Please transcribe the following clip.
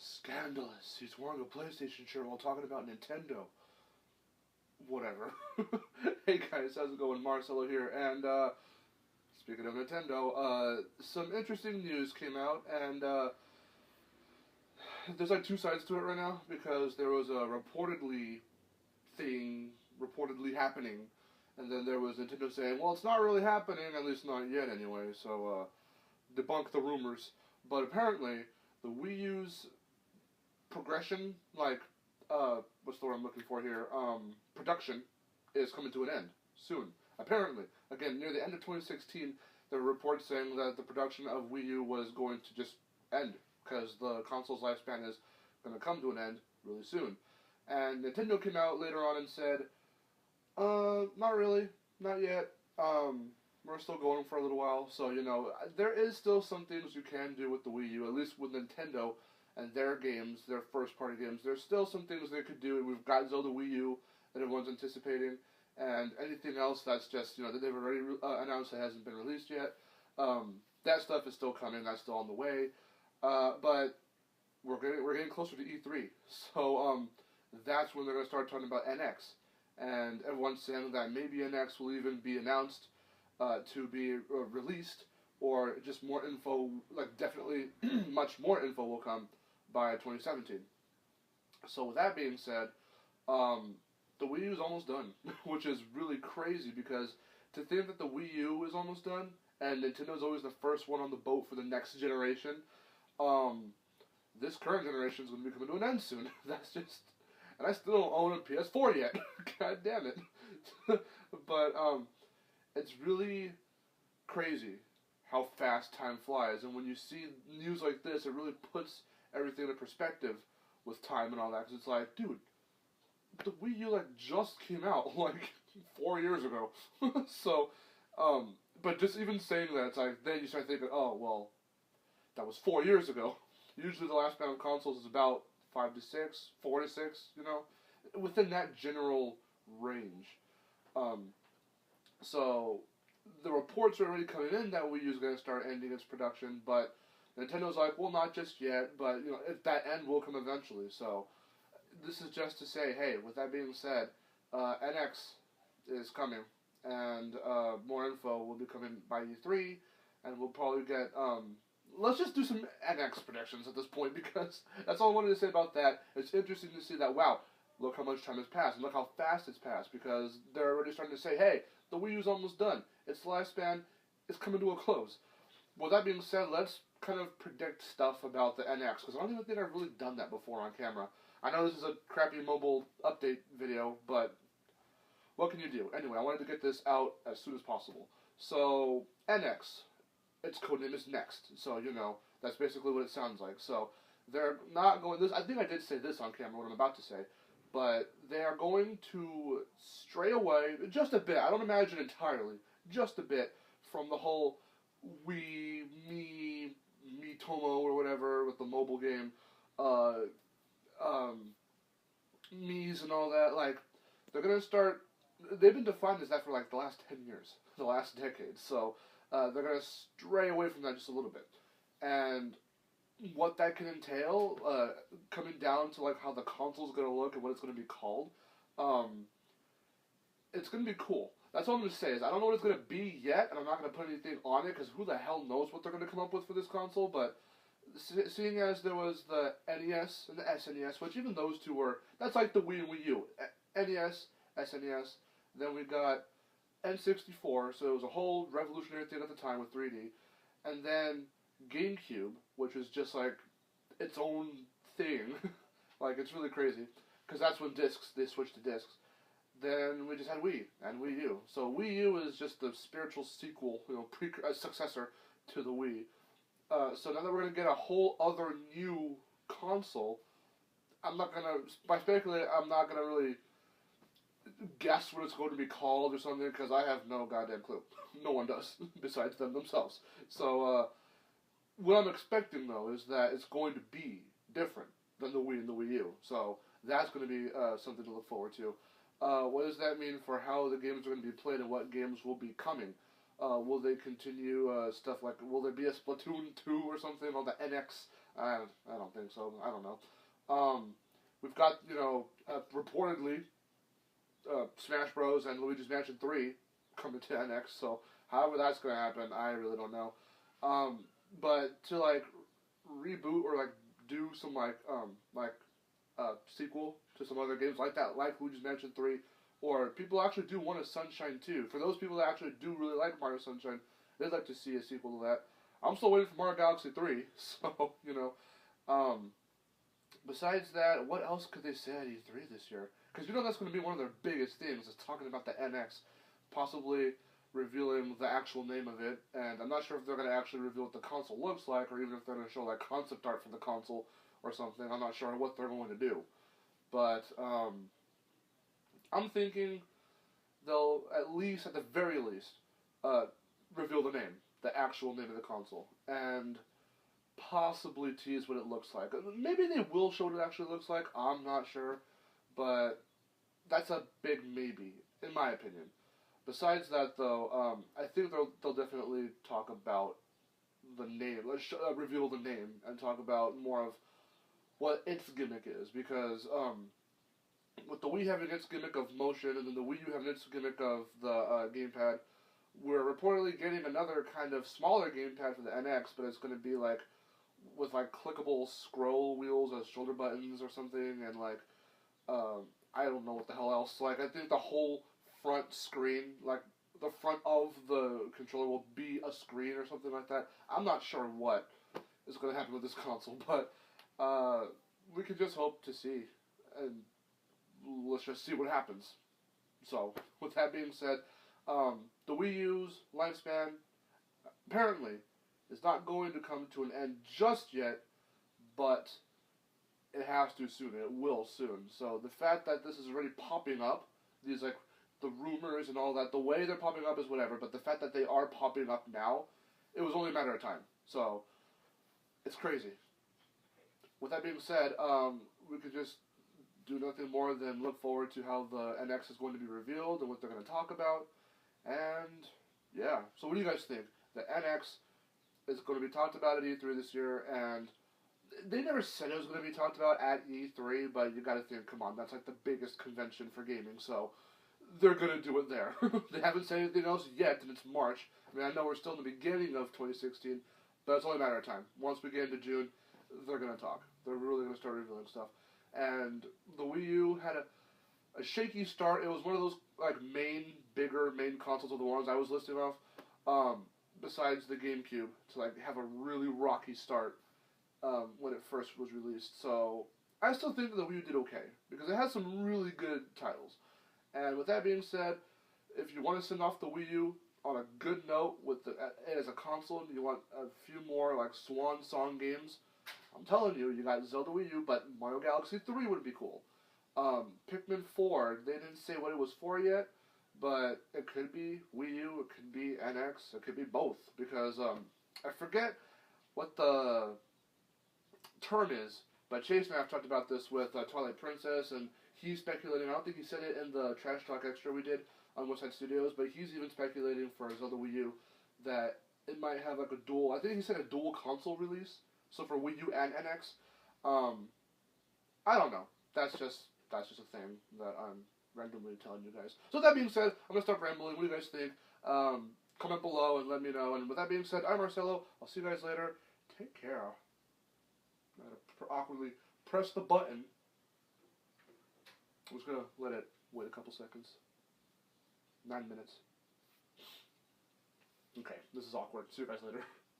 Scandalous. He's wearing a PlayStation shirt while talking about Nintendo. Whatever. Hey guys, how's it going? Marcelo here, and speaking of Nintendo, some interesting news came out, and there's like two sides to it right now, because there was a reportedly happening, and then there was Nintendo saying, well, it's not really happening, at least not yet anyway, so debunk the rumors. But apparently, the Wii U's progression, like, what's the word I'm looking for here, production, is coming to an end soon. Apparently. Again, near the end of 2016, there were reports saying that the production of Wii U was going to just end, because the console's lifespan is going to come to an end really soon. And Nintendo came out later on and said, not really, not yet, we're still going for a little while, so, you know, there is still some things you can do with the Wii U, at least with Nintendo and their games, their first-party games. There's still some things they could do. We've got Zelda Wii U that everyone's anticipating, and anything else that's just, you know, that they've already announced that hasn't been released yet. That stuff is still coming. That's still on the way. But we're getting closer to E3, so that's when they're going to start talking about NX, and everyone's saying that maybe NX will even be announced to be released, or just more info, like definitely much more info will come by 2017. So with that being said, the Wii U is almost done, which is really crazy, because to think that the Wii U is almost done, and Nintendo's always the first one on the boat for the next generation, this current generation is going to be coming to an end soon. That's just, and I still don't own a PS4 yet. God damn it. But it's really crazy how fast time flies, and when you see news like this, it really puts everything into perspective with time and all that, because it's like, dude, the Wii U, like, just came out, like, 4 years ago. So, but just even saying that, it's like, then you start thinking, oh, well, that was 4 years ago. Usually the lifespan of consoles is about 5 to 6, 4 to 6, you know, within that general range. So the reports are already coming in that Wii U is going to start ending its production, but Nintendo's like, well, not just yet, but, you know, if that end will come eventually. So this is just to say, hey, with that being said, NX is coming, and more info will be coming by E3, and we'll probably get, let's just do some NX predictions at this point, because that's all I wanted to say about that. It's interesting to see that, wow, look how much time has passed, and look how fast it's passed, because they're already starting to say, hey, the Wii U's almost done. Its lifespan is coming to a close. With that being said, let's kind of predict stuff about the NX, because I don't even think I've really done that before on camera. I know this is a crappy mobile update video, but what can you do? Anyway, I wanted to get this out as soon as possible. So, NX, its codename is Next, so, you know, that's basically what it sounds like. So, they're not going, I think I did say this on camera, what I'm about to say, but they are going to stray away, just a bit, I don't imagine entirely, just a bit, from the whole Miitomo or whatever, with the mobile game, Mii's and all that. Like, they're going to start, they've been defined as that for like the last 10 years, the last decade, so they're going to stray away from that just a little bit. And what that can entail, coming down to like how the console's going to look and what it's going to be called, it's going to be cool. That's all I'm going to say, is I don't know what it's going to be yet, and I'm not going to put anything on it, because who the hell knows what they're going to come up with for this console, but seeing as there was the NES and the SNES, which even those two were, that's like the Wii and Wii U. NES, SNES, then we got N64, so it was a whole revolutionary thing at the time with 3D, and then GameCube, which was just like its own thing. Like, it's really crazy, because that's when they switched to discs. Then we just had Wii and Wii U. So Wii U is just the spiritual sequel, you know, successor to the Wii. So now that we're going to get a whole other new console, I'm not going to, by speculating, I'm not going to really guess what it's going to be called or something, because I have no goddamn clue. No one does, besides them themselves. So, what I'm expecting, though, is that it's going to be different than the Wii and the Wii U. So, that's going to be something to look forward to. What does that mean for how the games are going to be played and what games will be coming? Will they continue stuff like, will there be a Splatoon 2 or something on the NX I don't think so. I don't know. We've got, reportedly Smash Bros. And Luigi's Mansion 3 coming to NX, so however that's going to happen, I really don't know. But to, like, reboot or, like, do some, sequel to some other games like that, like Luigi's Mansion 3, or people actually do want a Sunshine 2. For those people that actually do really like Mario Sunshine, they'd like to see a sequel to that. I'm still waiting for Mario Galaxy 3, so, besides that, what else could they say at E3 this year? Because that's going to be one of their biggest things, is talking about the NX, possibly revealing the actual name of it, and I'm not sure if they're going to actually reveal what the console looks like, or even if they're going to show, like, concept art for the console or something. I'm not sure what they're going to do. But, I'm thinking they'll, at least, at the very least, reveal the name, the actual name of the console, and possibly tease what it looks like. Maybe they will show what it actually looks like, I'm not sure, but that's a big maybe, in my opinion. Besides that, though, I think they'll definitely talk about the name, reveal the name, and talk about more of what its gimmick is, because, with the Wii having its gimmick of motion, and then the Wii U having its gimmick of the gamepad, we're reportedly getting another kind of smaller gamepad for the NX, but it's going to be, like, with, like, clickable scroll wheels as shoulder buttons or something, and, like, I don't know what the hell else. Like, I think the whole front screen, like, the front of the controller will be a screen or something like that. I'm not sure what is going to happen with this console, but we can just hope to see, and let's just see what happens. So, with that being said, the Wii U's lifespan, apparently, is not going to come to an end just yet, but it has to soon. It will soon. So the fact that this is already popping up, these, like, the rumors and all that, the way they're popping up is whatever, but the fact that they are popping up now, it was only a matter of time. So, it's crazy. With that being said, we could just do nothing more than look forward to how the NX is going to be revealed and what they're going to talk about. And, yeah. So what do you guys think? The NX is going to be talked about at E3 this year, and they never said it was going to be talked about at E3, but you got to think, come on, that's like the biggest convention for gaming, so they're going to do it there. They haven't said anything else yet, and it's March. I mean, I know we're still in the beginning of 2016, but it's only a matter of time. Once we get into June, they're going to talk. They're really going to start revealing stuff. And the Wii U had a shaky start. It was one of those, like, bigger main consoles of the ones I was listing off, besides the GameCube, to, like, have a really rocky start when it first was released. So I still think that the Wii U did okay, because it has some really good titles. And with that being said, if you want to send off the Wii U on a good note with it as a console, and you want a few more, like, swan song games, I'm telling you, you got Zelda Wii U, but Mario Galaxy 3 would be cool. Pikmin 4, they didn't say what it was for yet, but it could be Wii U, it could be NX, it could be both, because I forget what the term is, but Chase and I have talked about this with Twilight Princess, and he's speculating, I don't think he said it in the Trash Talk Extra we did on West Side Studios, but he's even speculating for Zelda Wii U that it might have, like, a dual, I think he said a dual console release, so for Wii U and NX. I don't know. That's just a thing that I'm randomly telling you guys. So with that being said, I'm going to stop rambling. What do you guys think? Comment below and let me know. And with that being said, I'm Marcelo. I'll see you guys later. Take care. I'm going to awkwardly press the button. I'm just going to let it wait a couple seconds. 9 minutes. Okay, this is awkward. See you guys later.